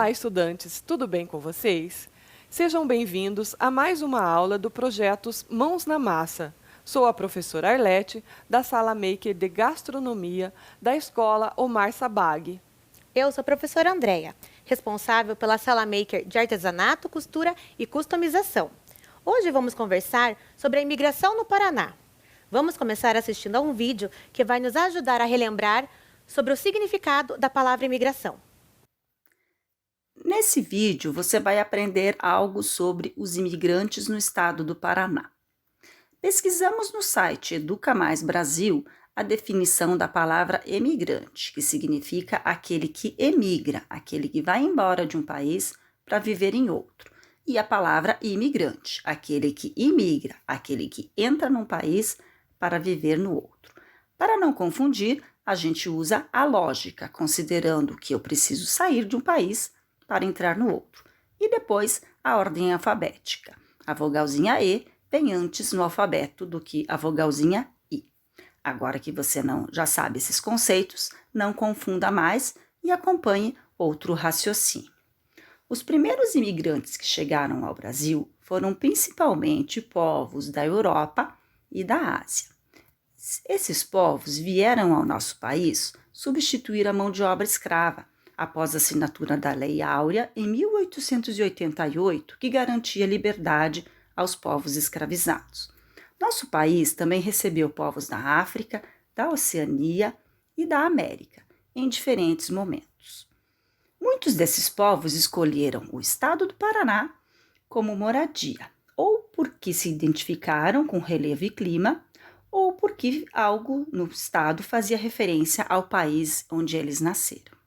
Olá, estudantes! Tudo bem com vocês? Sejam bem-vindos a mais uma aula do Projetos Mãos na Massa. Sou a professora Arlete, da Sala Maker de Gastronomia da Escola Omar Sabag. Eu sou a professora Andréia, responsável pela Sala Maker de Artesanato, Costura e Customização. Hoje vamos conversar sobre a imigração no Paraná. Vamos começar assistindo a um vídeo que vai nos ajudar a relembrar sobre o significado da palavra imigração. Nesse vídeo, você vai aprender algo sobre os imigrantes no estado do Paraná. Pesquisamos no site Educa Mais Brasil a definição da palavra emigrante, que significa aquele que emigra, aquele que vai embora de um país para viver em outro. E a palavra imigrante, aquele que imigra, aquele que entra num país para viver no outro. Para não confundir, a gente usa a lógica, considerando que eu preciso sair de um país para entrar no outro. E depois a ordem alfabética. A vogalzinha E vem antes no alfabeto do que a vogalzinha I. Agora que você já sabe esses conceitos, não confunda mais e acompanhe outro raciocínio. Os primeiros imigrantes que chegaram ao Brasil foram principalmente povos da Europa e da Ásia. Esses povos vieram ao nosso país substituir a mão de obra escrava, após a assinatura da Lei Áurea em 1888, que garantia liberdade aos povos escravizados. Nosso país também recebeu povos da África, da Oceania e da América, em diferentes momentos. Muitos desses povos escolheram o estado do Paraná como moradia, ou porque se identificaram com relevo e clima, ou porque algo no estado fazia referência ao país onde eles nasceram.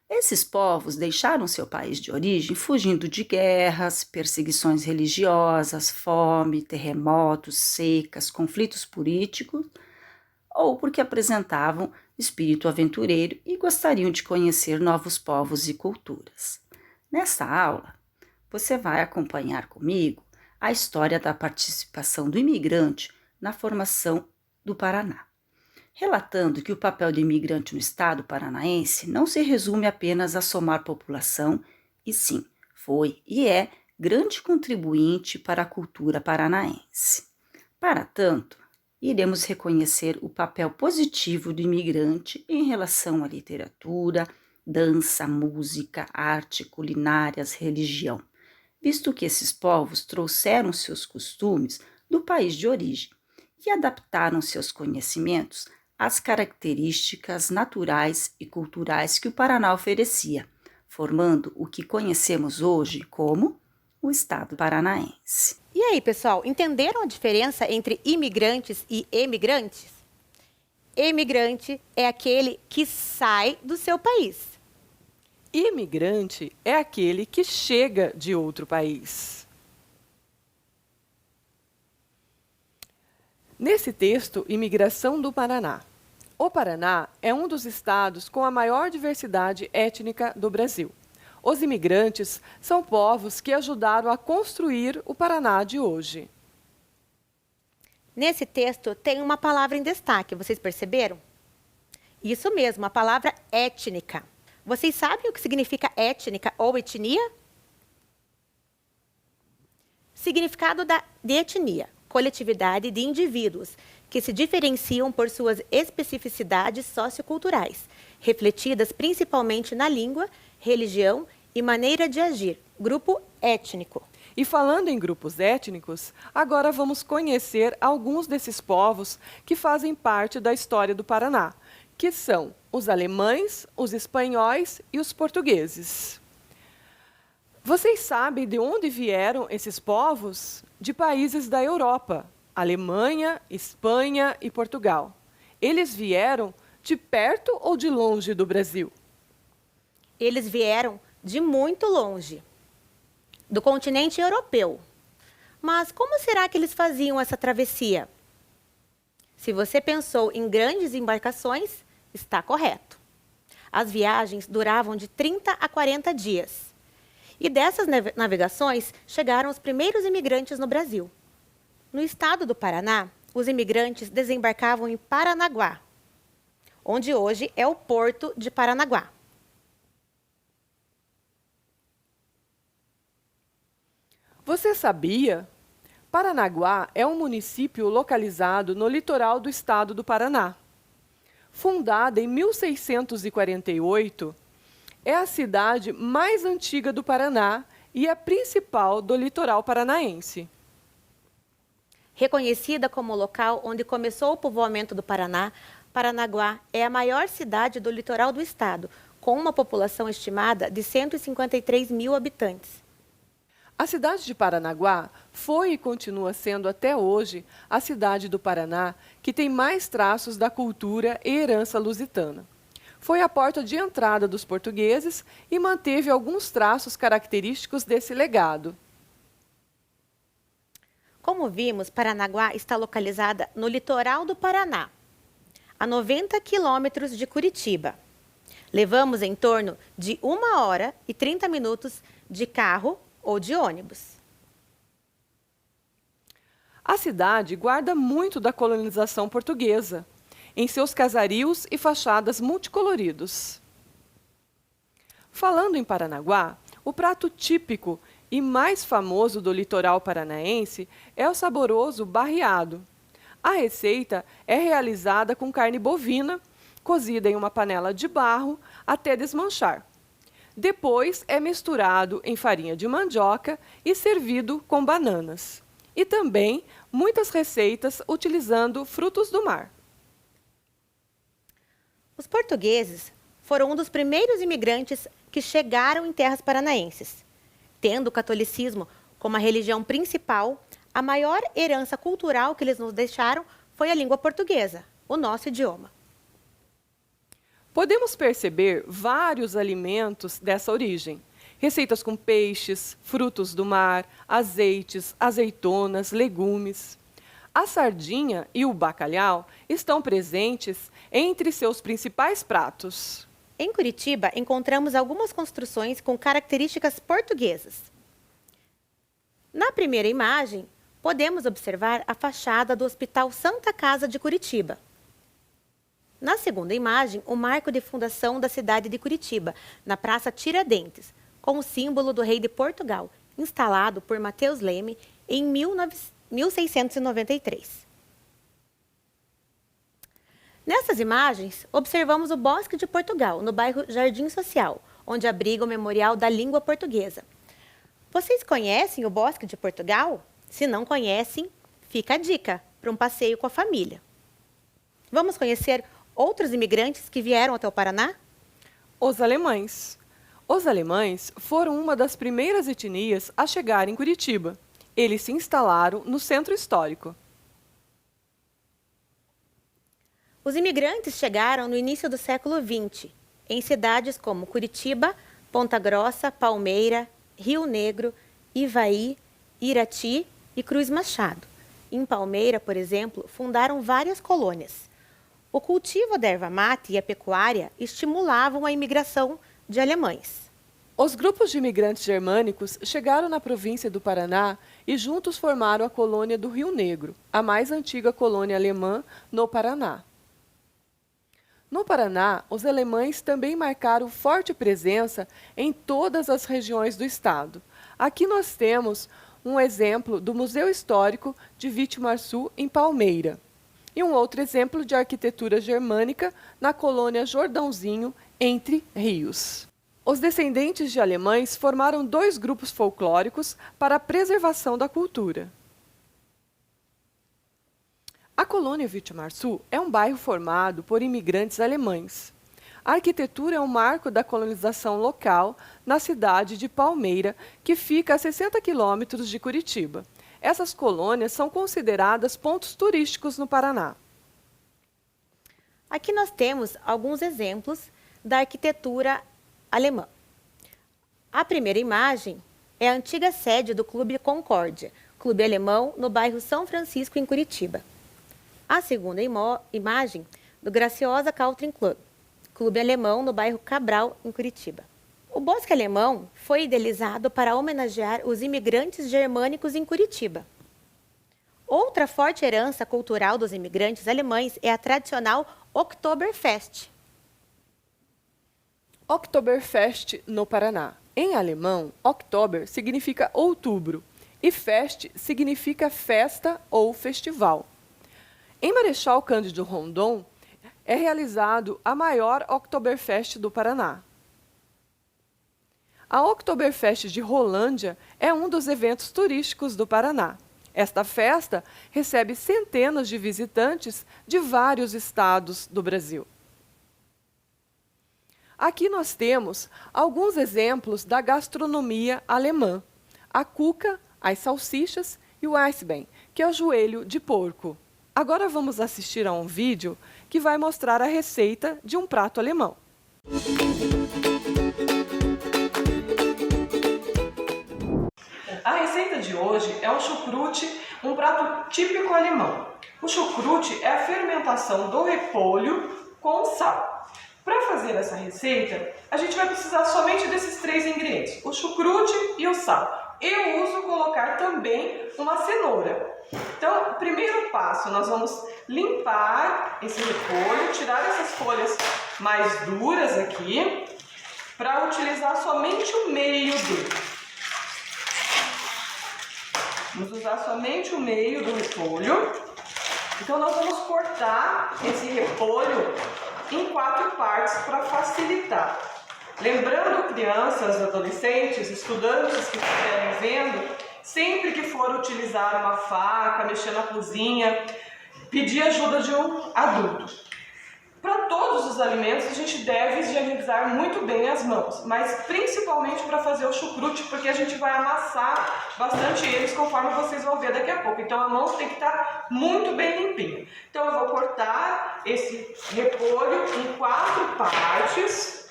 Esses povos deixaram seu país de origem fugindo de guerras, perseguições religiosas, fome, terremotos, secas, conflitos políticos, ou porque apresentavam espírito aventureiro e gostariam de conhecer novos povos e culturas. Nesta aula, você vai acompanhar comigo a história da participação do imigrante na formação do Paraná, relatando que o papel do imigrante no estado paranaense não se resume apenas a somar população, e sim, foi e é grande contribuinte para a cultura paranaense. Para tanto, iremos reconhecer o papel positivo do imigrante em relação à literatura, dança, música, arte, culinárias, religião, visto que esses povos trouxeram seus costumes do país de origem e adaptaram seus conhecimentos às características naturais e culturais que o Paraná oferecia, formando o que conhecemos hoje como o estado paranaense. E aí, pessoal, entenderam a diferença entre imigrantes e emigrantes? Emigrante é aquele que sai do seu país. Imigrante é aquele que chega de outro país. Nesse texto, Imigração do Paraná. O Paraná é um dos estados com a maior diversidade étnica do Brasil. Os imigrantes são povos que ajudaram a construir o Paraná de hoje. Nesse texto tem uma palavra em destaque, vocês perceberam? Isso mesmo, a palavra étnica. Vocês sabem o que significa étnica ou etnia? Significado de etnia: coletividade de indivíduos que se diferenciam por suas especificidades socioculturais, refletidas principalmente na língua, religião e maneira de agir, grupo étnico. E falando em grupos étnicos, agora vamos conhecer alguns desses povos que fazem parte da história do Paraná, que são os alemães, os espanhóis e os portugueses. Vocês sabem de onde vieram esses povos? De países da Europa, Alemanha, Espanha e Portugal. Eles vieram de perto ou de longe do Brasil? Eles vieram de muito longe, do continente europeu. Mas como será que eles faziam essa travessia? Se você pensou em grandes embarcações, está correto. As viagens duravam de 30 a 40 dias. E dessas navegações chegaram os primeiros imigrantes no Brasil. No estado do Paraná, os imigrantes desembarcavam em Paranaguá, onde hoje é o Porto de Paranaguá. Você sabia? Paranaguá é um município localizado no litoral do estado do Paraná. Fundada em 1648, é a cidade mais antiga do Paraná e a principal do litoral paranaense. Reconhecida como o local onde começou o povoamento do Paraná, Paranaguá é a maior cidade do litoral do estado, com uma população estimada de 153 mil habitantes. A cidade de Paranaguá foi e continua sendo até hoje a cidade do Paraná que tem mais traços da cultura e herança lusitana. Foi a porta de entrada dos portugueses e manteve alguns traços característicos desse legado. Como vimos, Paranaguá está localizada no litoral do Paraná, a 90 quilômetros de Curitiba. Levamos em torno de 1 hora e 30 minutos de carro ou de ônibus. A cidade guarda muito da colonização portuguesa, em seus casarios e fachadas multicoloridos. Falando em Paranaguá, o prato típico e mais famoso do litoral paranaense é o saboroso barreado. A receita é realizada com carne bovina, cozida em uma panela de barro até desmanchar. Depois é misturado em farinha de mandioca e servido com bananas. E também muitas receitas utilizando frutos do mar. Os portugueses foram um dos primeiros imigrantes que chegaram em terras paranaenses. Tendo o catolicismo como a religião principal, a maior herança cultural que eles nos deixaram foi a língua portuguesa, o nosso idioma. Podemos perceber vários alimentos dessa origem. Receitas com peixes, frutos do mar, azeites, azeitonas, legumes. A sardinha e o bacalhau estão presentes entre seus principais pratos. Em Curitiba, encontramos algumas construções com características portuguesas. Na primeira imagem, podemos observar a fachada do Hospital Santa Casa de Curitiba. Na segunda imagem, o marco de fundação da cidade de Curitiba, na Praça Tiradentes, com o símbolo do rei de Portugal, instalado por Mateus Leme em 1693. Nessas imagens, observamos o Bosque de Portugal, no bairro Jardim Social, onde abriga o Memorial da Língua Portuguesa. Vocês conhecem o Bosque de Portugal? Se não conhecem, fica a dica para um passeio com a família. Vamos conhecer outros imigrantes que vieram até o Paraná? Os alemães. Os alemães foram uma das primeiras etnias a chegar em Curitiba. Eles se instalaram no centro histórico. Os imigrantes chegaram no início do século XX, em cidades como Curitiba, Ponta Grossa, Palmeira, Rio Negro, Ivaí, Irati e Cruz Machado. Em Palmeira, por exemplo, fundaram várias colônias. O cultivo da erva mate e a pecuária estimulavam a imigração de alemães. Os grupos de imigrantes germânicos chegaram na província do Paraná e juntos formaram a colônia do Rio Negro, a mais antiga colônia alemã no Paraná. No Paraná, os alemães também marcaram forte presença em todas as regiões do estado. Aqui nós temos um exemplo do Museu Histórico de Vitimarçu, em Palmeira, e um outro exemplo de arquitetura germânica na colônia Jordãozinho, entre rios. Os descendentes de alemães formaram 2 grupos folclóricos para a preservação da cultura. A colônia Vitimarçu é um bairro formado por imigrantes alemães. A arquitetura é um marco da colonização local na cidade de Palmeira, que fica a 60 quilômetros de Curitiba. Essas colônias são consideradas pontos turísticos no Paraná. Aqui nós temos alguns exemplos da arquitetura alemã. A primeira imagem é a antiga sede do Clube Concórdia, clube alemão no bairro São Francisco, em Curitiba. A segunda imagem, do Graciosa Country Club, clube alemão no bairro Cabral, em Curitiba. O Bosque Alemão foi idealizado para homenagear os imigrantes germânicos em Curitiba. Outra forte herança cultural dos imigrantes alemães é a tradicional Oktoberfest. Oktoberfest no Paraná. Em alemão, Oktober significa outubro e feste significa festa ou festival. Em Marechal Cândido Rondon é realizado a maior Oktoberfest do Paraná. A Oktoberfest de Rolândia é um dos eventos turísticos do Paraná. Esta festa recebe centenas de visitantes de vários estados do Brasil. Aqui nós temos alguns exemplos da gastronomia alemã: a cuca, as salsichas e o Eisbein, que é o joelho de porco. Agora vamos assistir a um vídeo que vai mostrar a receita de um prato alemão. A receita de hoje é o chucrute, um prato típico alemão. O chucrute é a fermentação do repolho com sal. Para fazer essa receita, a gente vai precisar somente desses 3 ingredientes: o chucrute e o sal. Eu uso colocar também uma cenoura. Então, primeiro passo, nós vamos limpar esse repolho, tirar essas folhas mais duras aqui, para utilizar somente o meio dele. Vamos usar somente o meio do repolho. Então, nós vamos cortar esse repolho em 4 partes para facilitar. Lembrando, crianças, adolescentes, estudantes que estiverem vendo, sempre que for utilizar uma faca, mexer na cozinha, pedir ajuda de um adulto. Para todos os alimentos, a gente deve higienizar muito bem as mãos, mas principalmente para fazer o chucrute, porque a gente vai amassar bastante eles, conforme vocês vão ver daqui a pouco. Então a mão tem que estar muito bem limpinha. Então eu vou cortar esse repolho em 4 partes.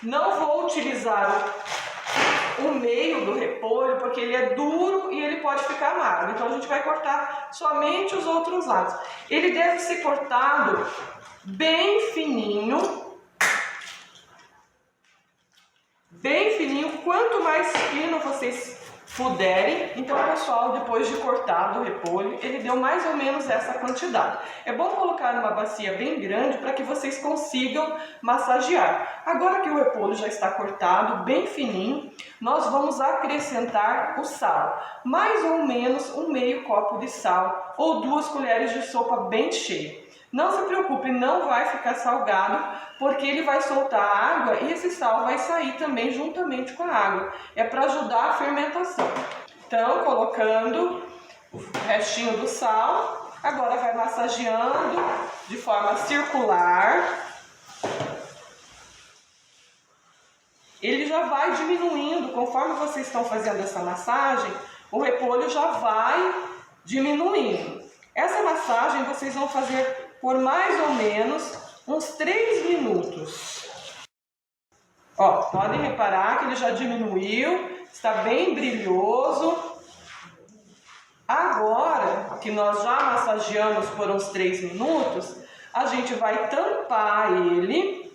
Não vou utilizar o meio do repolho, porque ele é duro e ele pode ficar amargo. Então a gente vai cortar somente os outros lados. Ele deve ser cortado bem fininho. Bem fininho. Quanto mais fino vocês puderem. Então, pessoal, depois de cortado o repolho, ele deu mais ou menos essa quantidade. É bom colocar numa bacia bem grande para que vocês consigam massagear. Agora que o repolho já está cortado, bem fininho, nós vamos acrescentar o sal. Mais ou menos um meio copo de sal ou 2 colheres de sopa bem cheia. Não se preocupe, não vai ficar salgado, porque ele vai soltar água e esse sal vai sair também juntamente com a água. É para ajudar a fermentação. Então, colocando o restinho do sal, agora vai massageando de forma circular. Ele já vai diminuindo, conforme vocês estão fazendo essa massagem, o repolho já vai diminuindo. Essa massagem vocês vão fazer por mais ou menos uns 3 minutos. Ó, podem reparar que ele já diminuiu, está bem brilhoso. Agora que nós já massageamos por uns 3 minutos, a gente vai tampar ele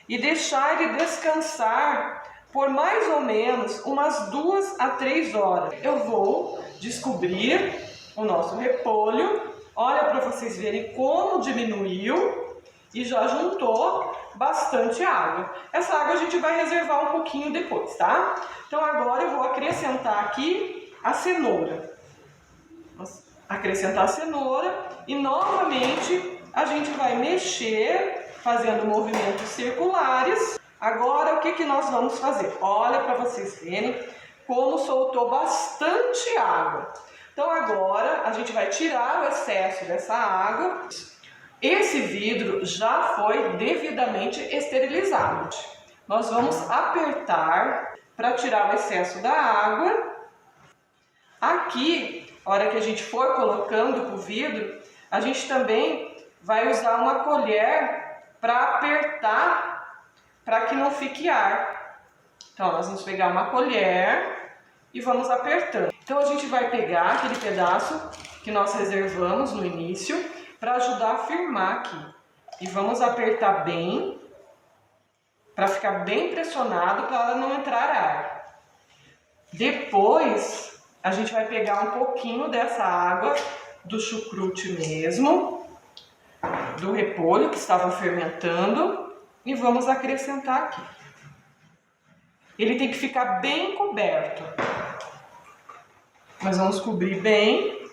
e deixar ele descansar por mais ou menos umas 2 a 3 horas. Eu vou descobrir o nosso repolho. Olha para vocês verem como diminuiu e já juntou bastante água. Essa água a gente vai reservar um pouquinho depois, tá? Então agora eu vou acrescentar aqui a cenoura. Vamos acrescentar a cenoura e novamente a gente vai mexer, fazendo movimentos circulares. Agora o que nós vamos fazer? Olha para vocês verem como soltou bastante água. Então agora a gente vai tirar o excesso dessa água. Esse vidro já foi devidamente esterilizado. Nós vamos apertar para tirar o excesso da água. Aqui, a hora que a gente for colocando o vidro, a gente também vai usar uma colher para apertar, para que não fique ar. Então nós vamos pegar uma colher e vamos apertando. Então a gente vai pegar aquele pedaço que nós reservamos no início para ajudar a firmar aqui. E vamos apertar bem, para ficar bem pressionado para não entrar ar. Depois a gente vai pegar um pouquinho dessa água do chucrute mesmo, do repolho que estava fermentando, e vamos acrescentar aqui. Ele tem que ficar bem coberto. Nós vamos cobrir bem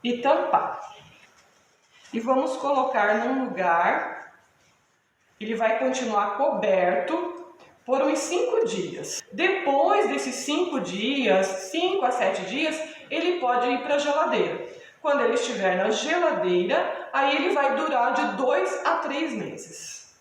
e tampar. E vamos colocar num lugar, ele vai continuar coberto por uns 5 dias. Depois desses 5 dias, 5 a 7 dias, ele pode ir para a geladeira. Quando ele estiver na geladeira, aí ele vai durar de 2 a 3 meses.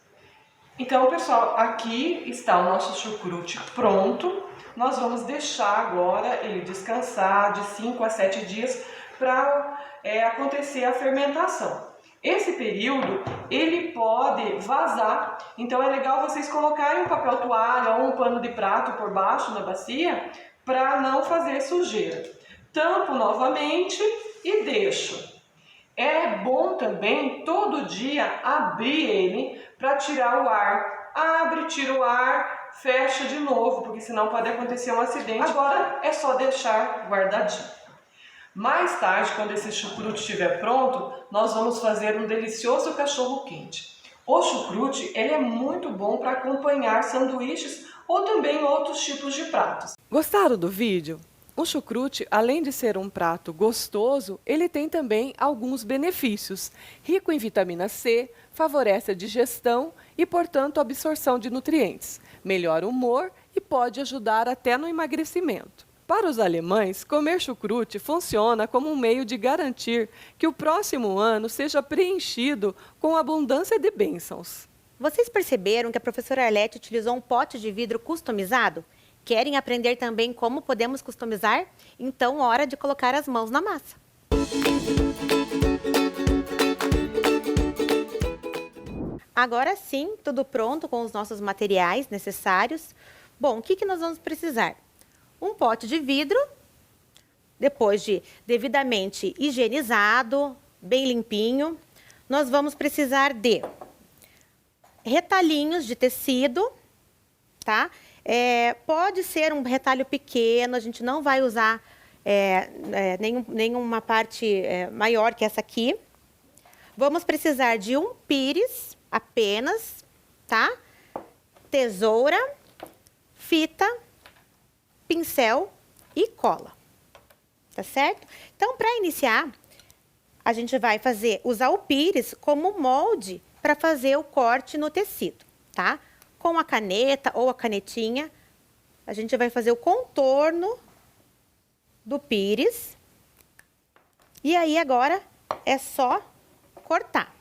Então, pessoal, aqui está o nosso chucrute pronto. Nós vamos deixar agora ele descansar de 5 a 7 dias para acontecer a fermentação. Esse período, ele pode vazar, então é legal vocês colocarem um papel toalha ou um pano de prato por baixo na bacia para não fazer sujeira. Tampo novamente e deixo. É bom também todo dia abrir ele para tirar o ar. Abre, tira o ar, fecha de novo, porque senão pode acontecer um acidente. Agora é só deixar guardadinho. Mais tarde, quando esse chucrute estiver pronto, nós vamos fazer um delicioso cachorro-quente. O chucrute, ele é muito bom para acompanhar sanduíches ou também outros tipos de pratos. Gostaram do vídeo? O chucrute, além de ser um prato gostoso, ele tem também alguns benefícios. Rico em vitamina C, favorece a digestão e, portanto, a absorção de nutrientes. Melhora o humor e pode ajudar até no emagrecimento. Para os alemães, comer chucrute funciona como um meio de garantir que o próximo ano seja preenchido com abundância de bênçãos. Vocês perceberam que a professora Arlete utilizou um pote de vidro customizado? Querem aprender também como podemos customizar? Então, hora de colocar as mãos na massa. Agora sim, tudo pronto com os nossos materiais necessários. Bom, o que nós vamos precisar? Um pote de vidro, depois de devidamente higienizado, bem limpinho. Nós vamos precisar de retalhinhos de tecido, tá? Pode ser um retalho pequeno, a gente não vai usar nenhuma parte maior que essa aqui. Vamos precisar de um pires apenas, tá? Tesoura, fita, pincel e cola, tá certo? Então, para iniciar, a gente vai usar o pires como molde para fazer o corte no tecido, tá? Com a caneta ou a canetinha, a gente vai fazer o contorno do pires. E aí, agora, é só cortar.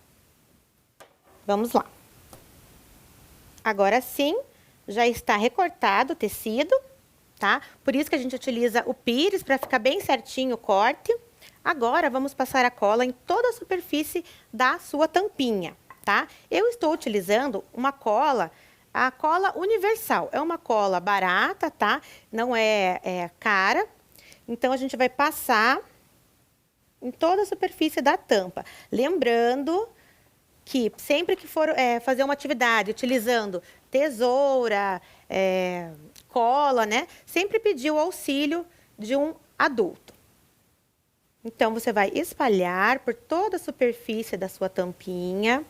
Vamos lá. Agora sim, já está recortado o tecido, tá? Por isso que a gente utiliza o pires para ficar bem certinho o corte. Agora, vamos passar a cola em toda a superfície da sua tampinha, tá? Eu estou utilizando uma cola, a cola universal. É uma cola barata, tá? Não é cara. Então, a gente vai passar em toda a superfície da tampa. Lembrando que sempre que for fazer uma atividade utilizando tesoura, cola, né? Sempre pedir o auxílio de um adulto. Então, você vai espalhar por toda a superfície da sua tampinha.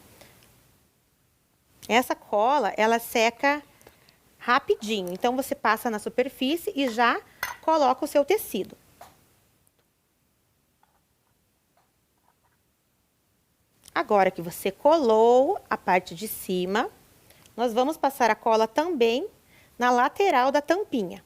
Essa cola, ela seca rapidinho. Então, você passa na superfície e já coloca o seu tecido. Agora que você colou a parte de cima, nós vamos passar a cola também na lateral da tampinha.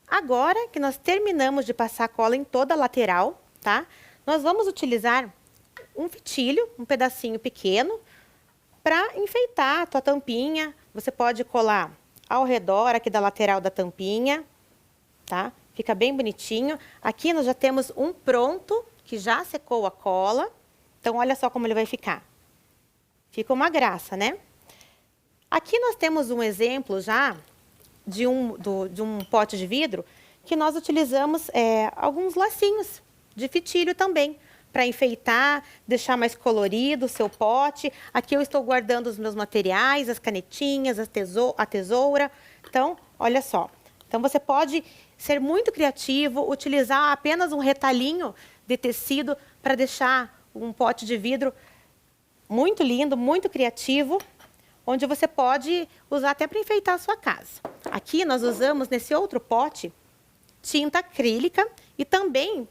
Agora que nós terminamos de passar a cola em toda a lateral, tá? Nós vamos utilizar um fitilho, um pedacinho pequeno, para enfeitar a tua tampinha. Você pode colar ao redor aqui da lateral da tampinha, tá? Fica bem bonitinho. Aqui nós já temos um pronto, que já secou a cola. Então, olha só como ele vai ficar. Fica uma graça, né? Aqui nós temos um exemplo já de um pote de vidro que nós utilizamos alguns lacinhos de fitilho também, para enfeitar, deixar mais colorido o seu pote. Aqui eu estou guardando os meus materiais, as canetinhas, a tesoura. Então, olha só. Então, você pode ser muito criativo, utilizar apenas um retalhinho de tecido para deixar um pote de vidro muito lindo, muito criativo, onde você pode usar até para enfeitar a sua casa. Aqui nós usamos nesse outro pote tinta acrílica e também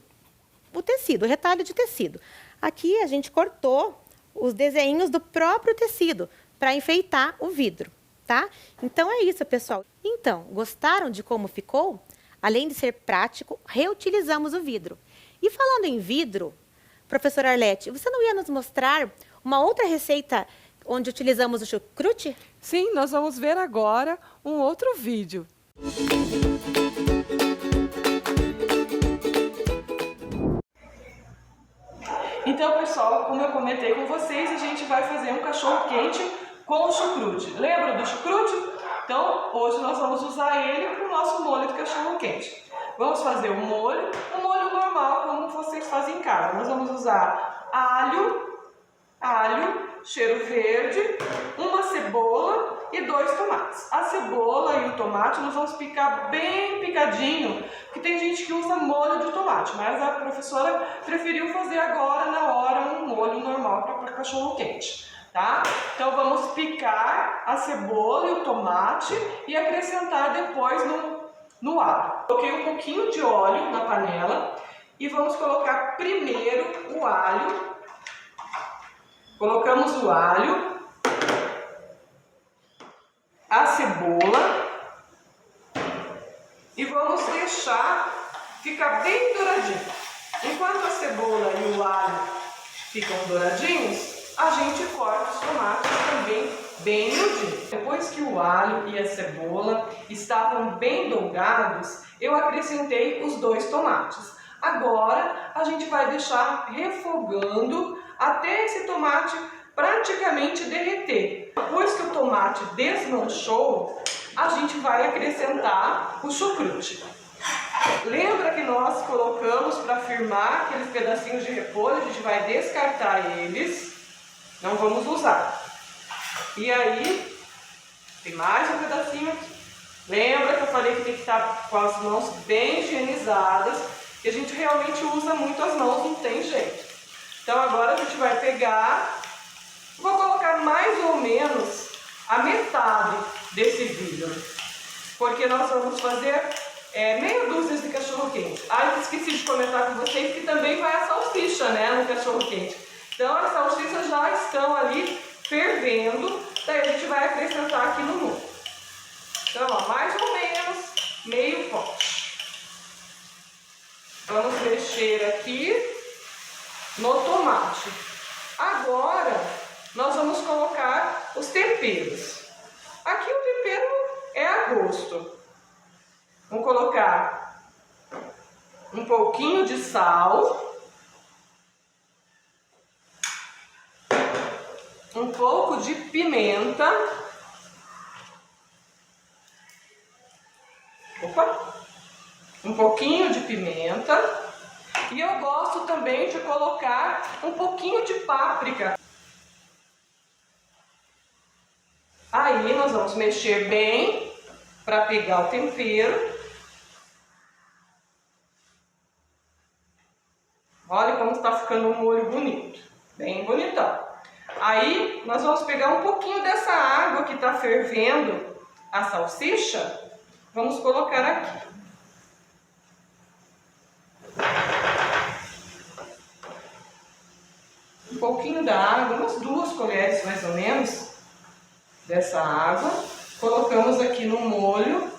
o tecido, o retalho de tecido. Aqui a gente cortou os desenhos do próprio tecido para enfeitar o vidro, tá? Então é isso, pessoal. Então, gostaram de como ficou? Além de ser prático, reutilizamos o vidro. E falando em vidro, professora Arlete, você não ia nos mostrar uma outra receita onde utilizamos o chucrute? Sim, nós vamos ver agora um outro vídeo. Então, pessoal, como eu comentei com vocês, a gente vai fazer um cachorro quente com o chucrute. Lembra do chucrute? Então, hoje nós vamos usar ele para o nosso molho de cachorro quente. Vamos fazer um molho normal, como vocês fazem em casa. Nós vamos usar alho, cheiro verde, uma cebola e 2 tomates. A cebola e o tomate nós vamos picar bem picadinho, porque tem gente que usa molho de tomate, mas a professora preferiu fazer agora, na hora, um molho normal para cachorro quente, tá? Então vamos picar a cebola e o tomate e acrescentar depois no alho. Coloquei um pouquinho de óleo na panela e vamos colocar primeiro o alho. Colocamos o alho, a cebola e vamos deixar ficar bem douradinho. Enquanto a cebola e o alho ficam douradinhos, a gente corta os tomates também bem miudinho. Depois que o alho e a cebola estavam bem dourados, eu acrescentei os 2 tomates. Agora a gente vai deixar refogando até esse tomate praticamente derreter. Depois que o tomate desmanchou, a gente vai acrescentar o chucrute. Lembra que nós colocamos para firmar aqueles pedacinhos de repolho? A gente vai descartar eles, não vamos usar. E aí, tem mais um pedacinho aqui. Lembra que eu falei que tem que estar com as mãos bem higienizadas, que a gente realmente usa muito as mãos, não tem jeito. Então agora a gente vai pegar, vou colocar mais ou menos a metade desse vidro, porque nós vamos fazer meia dúzia de cachorro quente. Ah, esqueci de comentar com vocês que também vai a salsicha, né, no cachorro quente. Então as salsichas já estão ali fervendo, daí a gente vai acrescentar aqui no molho. Então, ó, mais ou menos meio pote. Vamos mexer aqui no tomate. Agora, nós vamos colocar os temperos. Aqui o tempero é a gosto. Vamos colocar um pouquinho de sal, um pouco de pimenta, um pouquinho de pimenta. E eu gosto também de colocar um pouquinho de páprica. Aí nós vamos mexer bem para pegar o tempero. Olha como está ficando um molho bonito, bem bonitão. Aí nós vamos pegar um pouquinho dessa água que está fervendo a salsicha, vamos colocar aqui. Um pouquinho da água, umas 2 colheres mais ou menos dessa água. Colocamos aqui no molho.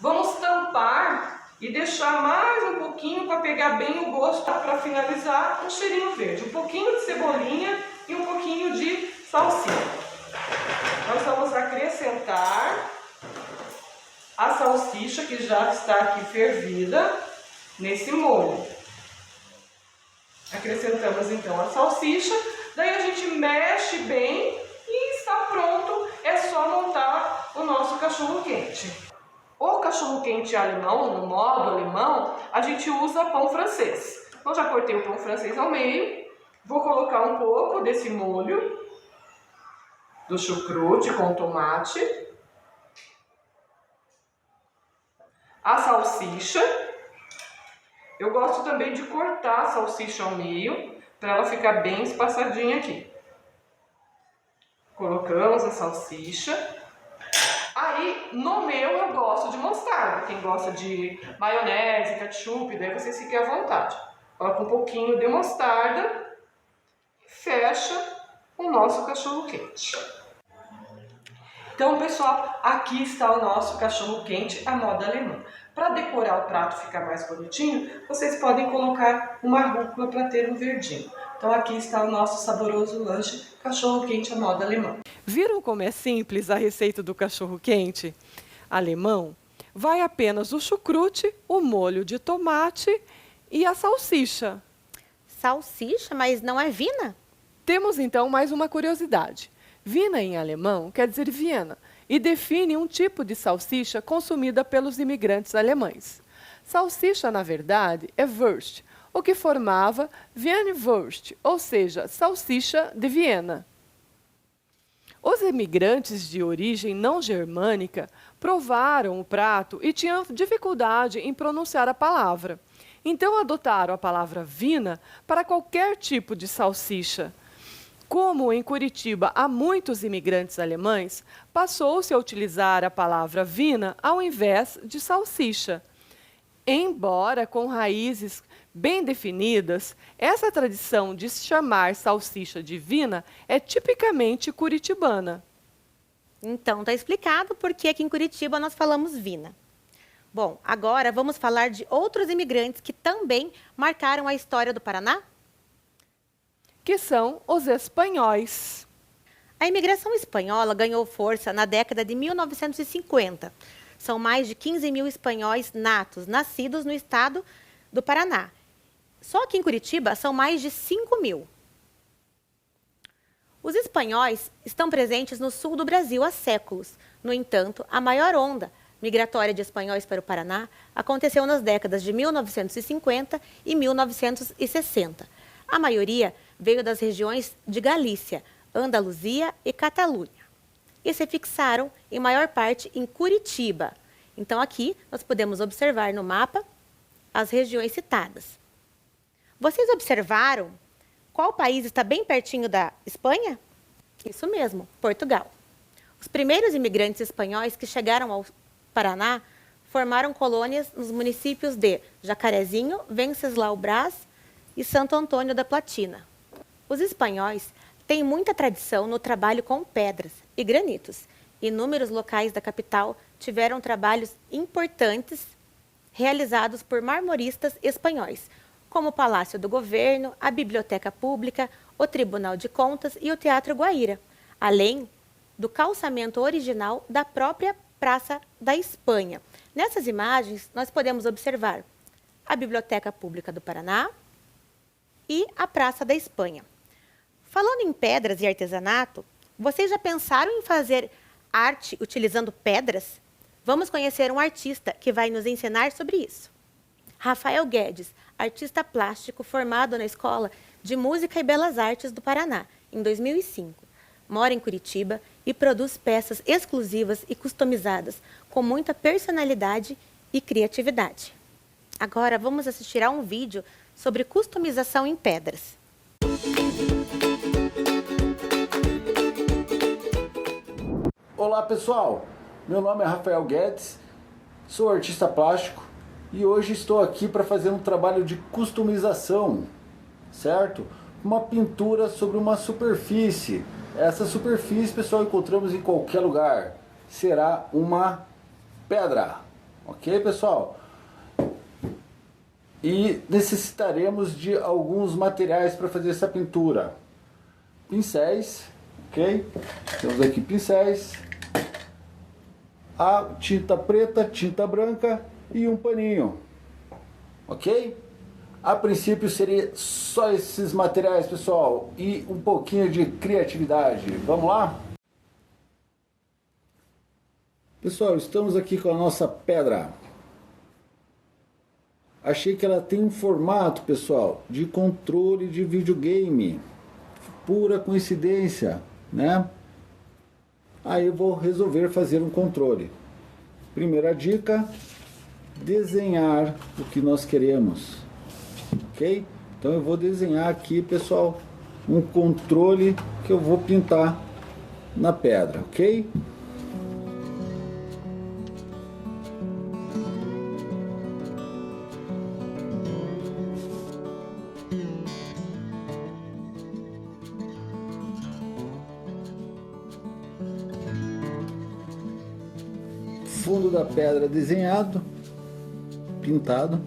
Vamos tampar e deixar mais um pouquinho para pegar bem o gosto, para finalizar um cheirinho verde. Um pouquinho de cebolinha e um pouquinho de salsinha. Nós vamos acrescentar a salsicha que já está aqui fervida nesse molho. Acrescentamos então a salsicha, daí a gente mexe bem e está pronto, é só montar o nosso cachorro quente. O cachorro quente alemão, no modo alemão, a gente usa pão francês. Então já cortei o pão francês ao meio, vou colocar um pouco desse molho do chucrute com tomate. a salsicha. Eu gosto também de cortar a salsicha ao meio, para ela ficar bem espaçadinha aqui. Colocamos a salsicha. Aí, no meu, eu gosto de mostarda. Quem gosta de maionese, ketchup, daí vocês fiquem à vontade. Coloca um pouquinho de mostarda e fecha o nosso cachorro-quente. Então, pessoal, aqui está o nosso cachorro-quente à moda alemã. Para decorar o prato ficar mais bonitinho, vocês podem colocar uma rúcula para ter um verdinho. Então, aqui está o nosso saboroso lanche cachorro-quente à moda alemã. Viram como é simples a receita do cachorro-quente alemão? Vai apenas o chucrute, o molho de tomate e a salsicha. Salsicha, mas não é Wiener? Temos então mais uma curiosidade. Wiener em alemão quer dizer Viena e define um tipo de salsicha consumida pelos imigrantes alemães. Salsicha, na verdade, é Wurst, o que formava Wienerwurst, ou seja, salsicha de Viena. Os imigrantes de origem não germânica provaram o prato e tinham dificuldade em pronunciar a palavra. Então adotaram a palavra Wiener para qualquer tipo de salsicha. Como em Curitiba há muitos imigrantes alemães, passou-se a utilizar a palavra Wiener ao invés de salsicha. Embora com raízes bem definidas, essa tradição de chamar salsicha de Wiener é tipicamente curitibana. Então, está explicado por que aqui em Curitiba nós falamos Wiener. Bom, agora vamos falar de outros imigrantes que também marcaram a história do Paraná? Que são os espanhóis. A imigração espanhola ganhou força na década de 1950. São mais de 15 mil espanhóis natos, nascidos no estado do Paraná. Só aqui em Curitiba são mais de 5 mil. Os espanhóis estão presentes no sul do Brasil há séculos. No entanto, a maior onda migratória de espanhóis para o Paraná aconteceu nas décadas de 1950 e 1960. A maioria veio das regiões de Galícia, Andaluzia e Catalunha. E se fixaram, em maior parte, em Curitiba. Então, aqui, nós podemos observar no mapa as regiões citadas. Vocês observaram qual país está bem pertinho da Espanha? Isso mesmo, Portugal. Os primeiros imigrantes espanhóis que chegaram ao Paraná formaram colônias nos municípios de Jacarezinho, Venceslau Braz e Santo Antônio da Platina. Os espanhóis têm muita tradição no trabalho com pedras e granitos. Inúmeros locais da capital tiveram trabalhos importantes realizados por marmoristas espanhóis, como o Palácio do Governo, a Biblioteca Pública, o Tribunal de Contas e o Teatro Guaíra, além do calçamento original da própria Praça da Espanha. Nessas imagens, nós podemos observar a Biblioteca Pública do Paraná e a Praça da Espanha. Falando em pedras e artesanato, vocês já pensaram em fazer arte utilizando pedras? Vamos conhecer um artista que vai nos ensinar sobre isso. Rafael Guedes, artista plástico formado na Escola de Música e Belas Artes do Paraná, em 2005. Mora em Curitiba e produz peças exclusivas e customizadas, com muita personalidade e criatividade. Agora vamos assistir a um vídeo sobre customização em pedras. Olá pessoal, meu nome é Rafael Guedes, sou artista plástico e hoje estou aqui para fazer um trabalho de customização, certo? Uma pintura sobre uma superfície. Essa superfície, pessoal, encontramos em qualquer lugar. Será uma pedra, ok pessoal? E necessitaremos de alguns materiais para fazer essa pintura. Pincéis, ok? Temos aqui pincéis, a tinta preta, tinta branca e um paninho, ok? A princípio seria só esses materiais, pessoal, e um pouquinho de criatividade. Vamos lá? Pessoal, estamos aqui com a nossa pedra. Achei que ela tem um formato, pessoal, de controle de videogame. Pura coincidência, né? Aí eu vou resolver fazer um controle. Primeira dica, desenhar o que nós queremos, ok? Então eu vou desenhar aqui, pessoal, um controle que eu vou pintar na pedra, ok? Fundo da pedra desenhado, pintado.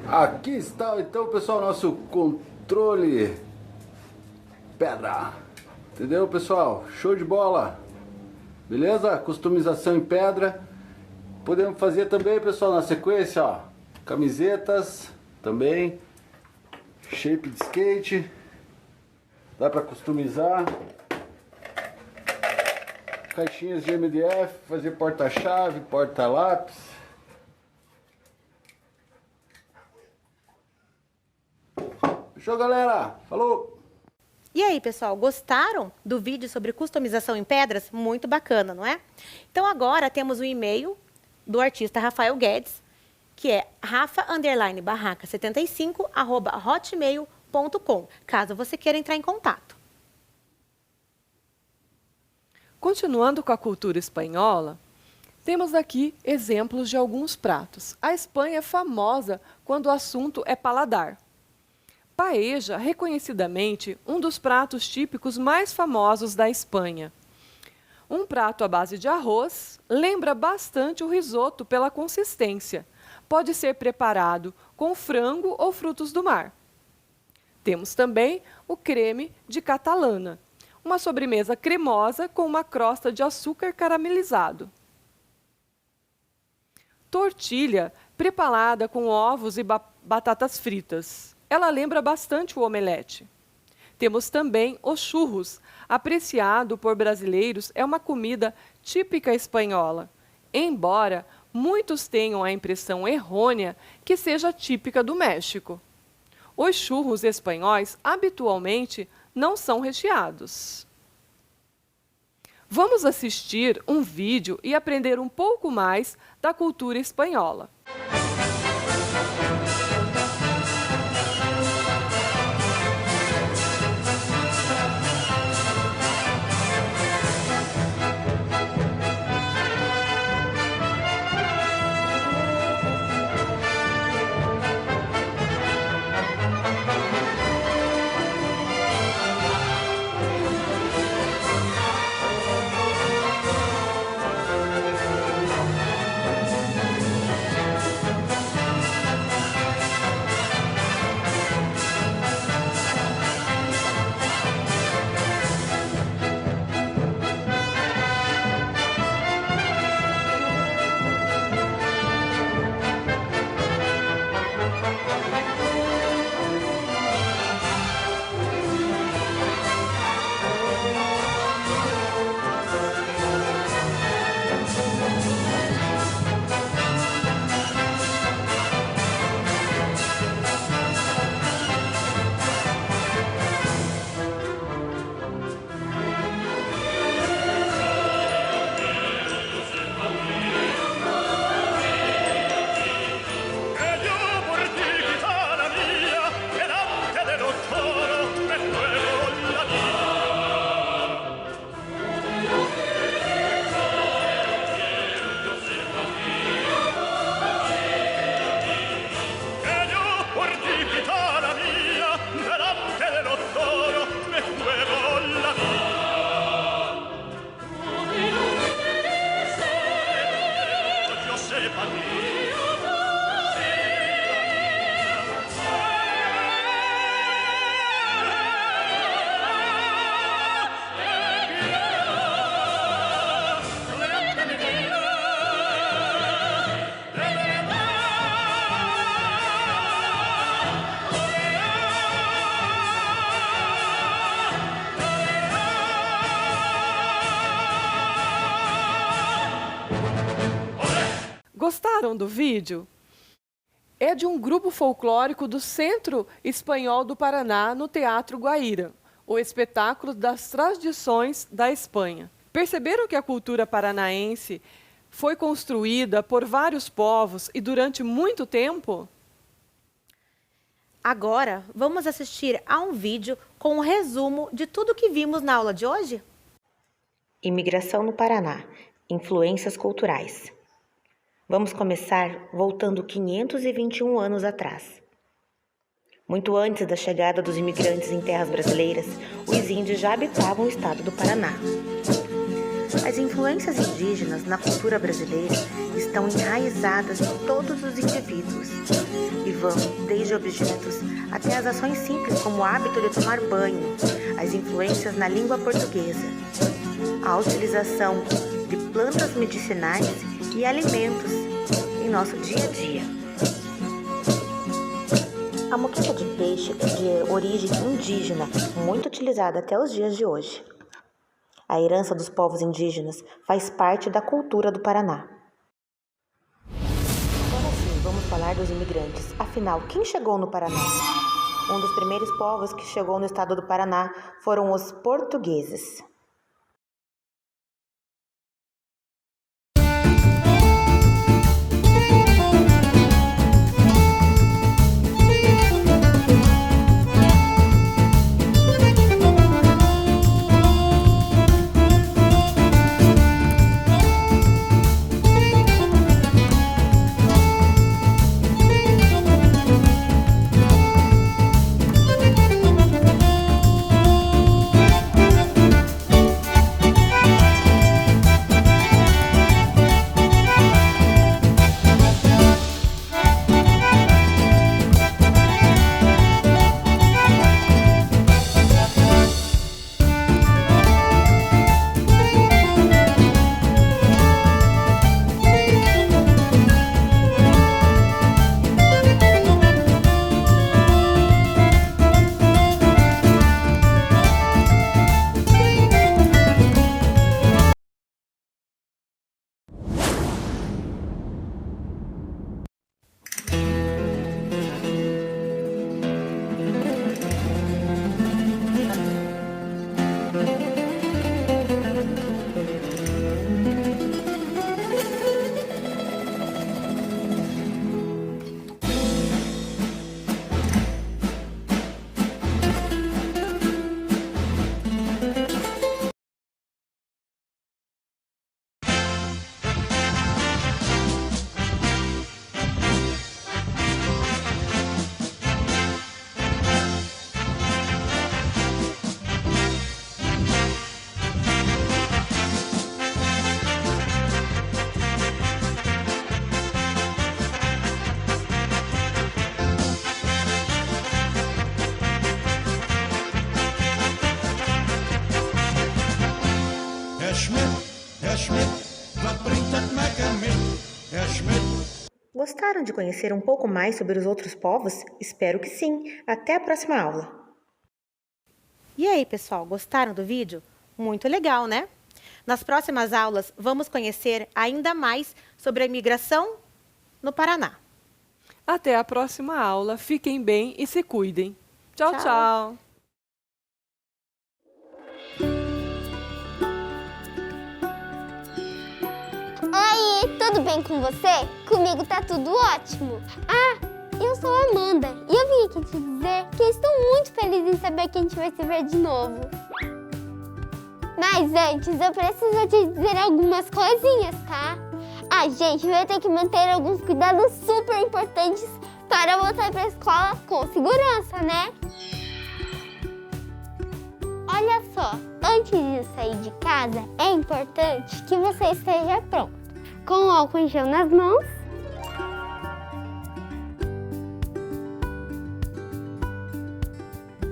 Aqui está então, pessoal, nosso controle pedra. Entendeu, pessoal? Show de bola. Beleza? Customização em pedra. Podemos fazer também, pessoal, na sequência, ó, camisetas também, shape de skate. Dá para customizar. Caixinhas de MDF, fazer porta-chave, porta-lápis. Fechou, galera? Falou! E aí, pessoal, gostaram do vídeo sobre customização em pedras? Muito bacana, não é? Então, agora temos o e-mail do artista Rafael Guedes, que é rafa_barraca75@hotmail.com, caso você queira entrar em contato. Continuando com a cultura espanhola, temos aqui exemplos de alguns pratos. A Espanha é famosa quando o assunto é paladar. Paella, reconhecidamente, um dos pratos típicos mais famosos da Espanha. Um prato à base de arroz, lembra bastante o risoto pela consistência. Pode ser preparado com frango ou frutos do mar. Temos também o creme de catalana, uma sobremesa cremosa com uma crosta de açúcar caramelizado. Tortilha, preparada com ovos e batatas fritas. Ela lembra bastante o omelete. Temos também os churros, apreciado por brasileiros, é uma comida típica espanhola, embora muitos tenham a impressão errônea que seja típica do México. Os churros espanhóis habitualmente não são recheados. Vamos assistir um vídeo e aprender um pouco mais da cultura espanhola. Gostaram do vídeo? É de um grupo folclórico do Centro Espanhol do Paraná, no Teatro Guaíra, o espetáculo das tradições da Espanha. Perceberam que a cultura paranaense foi construída por vários povos e durante muito tempo? Agora, vamos assistir a um vídeo com um resumo de tudo que vimos na aula de hoje? Imigração no Paraná, influências culturais. Vamos começar voltando 521 anos atrás. Muito antes da chegada dos imigrantes em terras brasileiras, os índios já habitavam o estado do Paraná. As influências indígenas na cultura brasileira estão enraizadas em todos os indivíduos e vão desde objetos até as ações simples como o hábito de tomar banho, as influências na língua portuguesa, a utilização de plantas medicinais e alimentos em nosso dia a dia. A moqueca de peixe é de origem indígena, muito utilizada até os dias de hoje. A herança dos povos indígenas faz parte da cultura do Paraná. Agora sim, vamos falar dos imigrantes. Afinal, quem chegou no Paraná? Um dos primeiros povos que chegou no estado do Paraná foram os portugueses. Gostaram de conhecer um pouco mais sobre os outros povos? Espero que sim. Até a próxima aula. E aí, pessoal, gostaram do vídeo? Muito legal, né? Nas próximas aulas, vamos conhecer ainda mais sobre a imigração no Paraná. Até a próxima aula. Fiquem bem e se cuidem. Tchau, Tchau. tchau. Oi, tudo bem com você? Comigo tá tudo ótimo. Ah, eu sou a Amanda e eu vim aqui te dizer que estou muito feliz em saber que a gente vai se ver de novo. Mas antes, eu preciso te dizer algumas coisinhas, tá? A gente vai ter que manter alguns cuidados super importantes para voltar para a escola com segurança, né? Olha só, antes de sair de casa, é importante que você esteja pronto. Com álcool em gel nas mãos.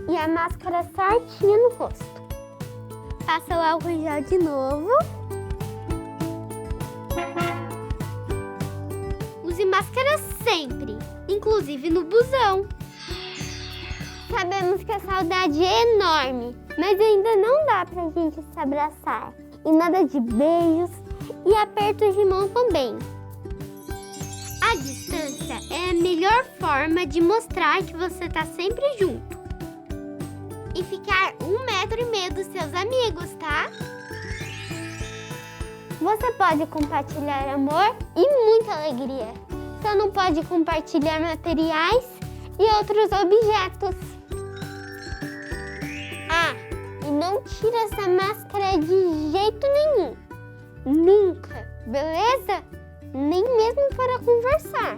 E a máscara certinha no rosto. Passa o álcool em gel de novo. Use máscara sempre, inclusive no busão. Sabemos que a saudade é enorme, mas ainda não dá pra gente se abraçar. E nada de beijos e apertos de mão também. Essa é a melhor forma de mostrar que você tá sempre junto. E ficar 1,5 metro dos seus amigos, tá? Você pode compartilhar amor e muita alegria. Só não pode compartilhar materiais e outros objetos. Ah, e não tira essa máscara de jeito nenhum. Nunca, beleza? Nem mesmo para conversar.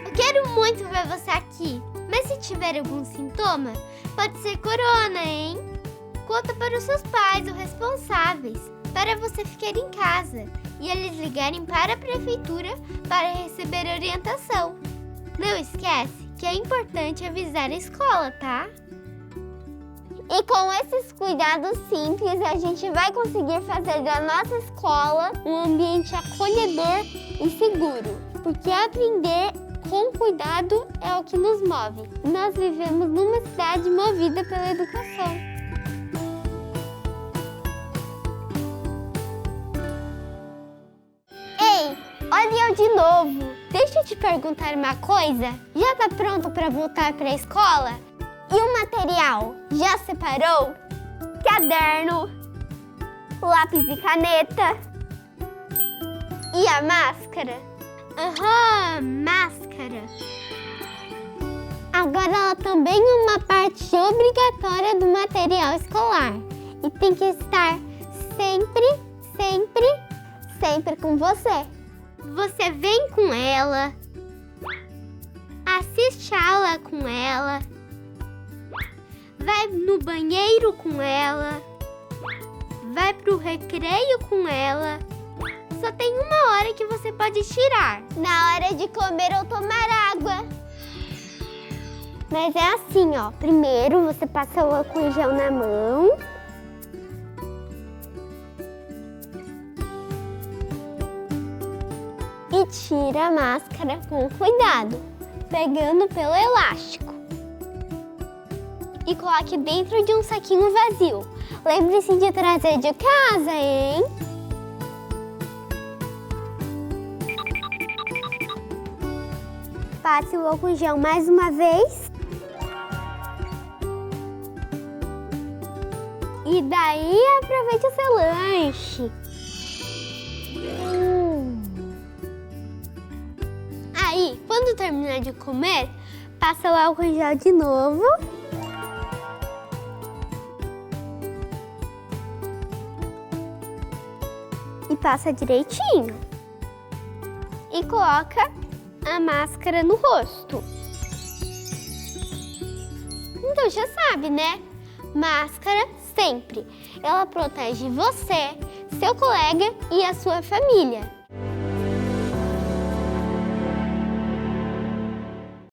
Eu quero muito ver você aqui, mas se tiver algum sintoma, pode ser corona, hein? Conta para os seus pais ou responsáveis, para você ficar em casa e eles ligarem para a prefeitura para receber orientação. Não esquece que é importante avisar a escola, tá? E com esses cuidados simples, a gente vai conseguir fazer da nossa escola um ambiente acolhedor e seguro. Porque aprender com cuidado é o que nos move. Nós vivemos numa cidade movida pela educação. Ei, olha eu de novo. Deixa eu te perguntar uma coisa. Já tá pronto para voltar para a escola? E o material? Já separou? Caderno, lápis e caneta. E a máscara? Aham, máscara. Agora ela também é uma parte obrigatória do material escolar. E tem que estar sempre, sempre, sempre com você. Você vem com ela, assiste a aula com ela, vai no banheiro com ela, vai pro recreio com ela. Só tem uma hora que você pode tirar. Na hora de comer ou tomar água. Mas é assim, ó. Primeiro você passa o álcool em gel na mão. E tira a máscara com cuidado, pegando pelo elástico. E coloque dentro de um saquinho vazio. Lembre-se de trazer de casa, hein? Passe o álcool em gel mais uma vez. E daí aproveite o seu lanche. Aí, quando terminar de comer, passa o álcool em gel de novo. E passa direitinho. E coloca a máscara no rosto. Então já sabe, né? Máscara sempre. Ela protege você, seu colega e a sua família.